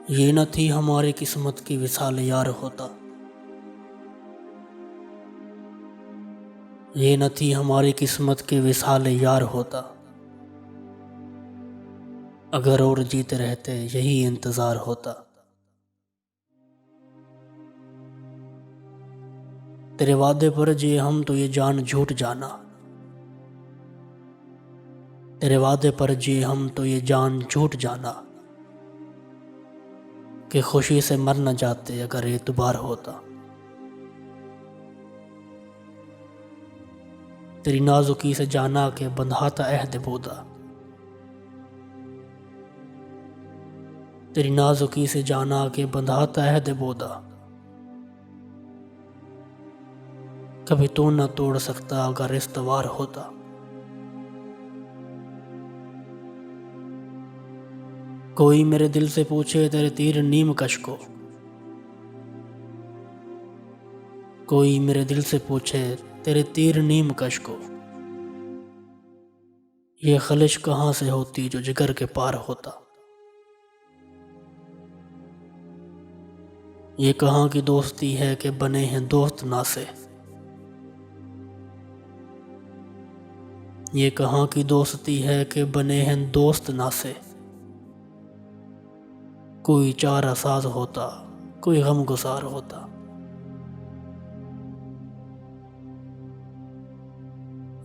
ये न थी हमारी किस्मत की विसाल यार होता। ये न थी हमारी किस्मत की विसाल यार होता। अगर और जीते रहते यही इंतज़ार होता। तेरे वादे पर जिए हम तो ये जान झूठ जाना। तेरे वादे पर जिए हम तो ये जान झूठ जाना कि खुशी से मर न जाते अगर एतबार होता। तेरी नाजुकी से जाना के बंधाता अहद बोदा। तेरी नाजुकी से जाना के बंधाता अहद बोदा। कभी तू न तोड़ सकता अगर इस्तवार होता। कोई मेरे दिल से पूछे तेरे तीर नीम कश को। कोई मेरे दिल से पूछे तेरे तीर नीम कश को। ये खलिश कहाँ से होती जो जिगर के पार होता। ये कहाँ की दोस्ती है कि बने हैं दोस्त ना से। ये कहाँ की दोस्ती है कि बने हैं दोस्त ना से। कोई चारा साज होता, कोई गम गुसार होता।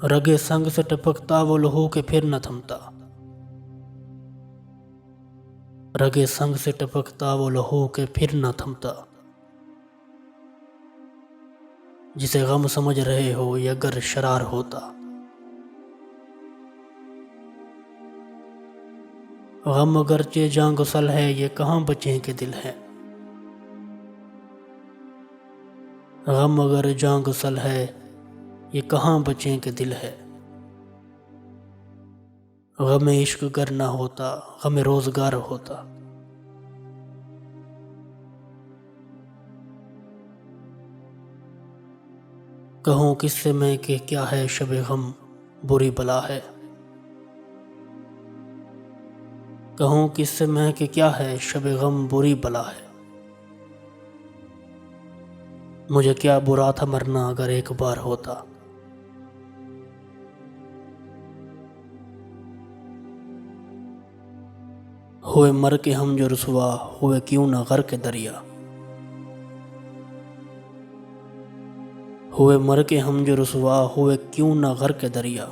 रगे संग से टपकता वो लहू के फिर न थमता। रगे संग से टपकता वो लहू के फिर न थमता। जिसे गम समझ रहे हो ये अगर शरार होता। गम अगरचे जां गुसल है ये कहाँ बचे के दिल है। गम अगर जां गुसल है ये कहाँ बचे के दिल है। गम इश्क गर ना होता गम रोजगार होता। कहूँ किससे मैं कि क्या है शबे गम बुरी बला है। कहूँ किससे मैं कि क्या है शबे गम बुरी बला है। मुझे क्या बुरा था मरना अगर एक बार होता। हुए मर के हम जो रुसवा हुए क्यों ना गर के दरिया। हुए मर के हम जो रुसवा हुए क्यों ना गर के दरिया।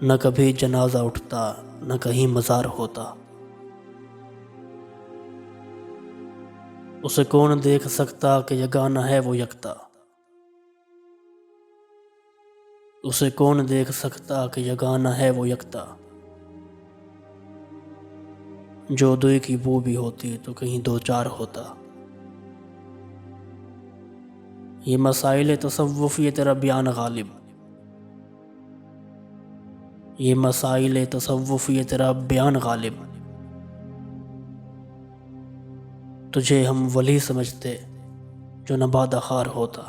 न कभी जनाजा उठता न कहीं मज़ार होता। उसे कौन देख सकता कि यगाना है वो यकता। उसे कौन देख सकता कि यगाना है वो यकता। जो दुई की बू भी होती तो कहीं दो चार होता। ये मसाइल तसव्वुफ़ ये तेरा बयान गालिब। ये मसाइल तसव्वुफ़ ये तेरा बयान गालिब। तुझे हम वली समझते जो नबादा खार होता।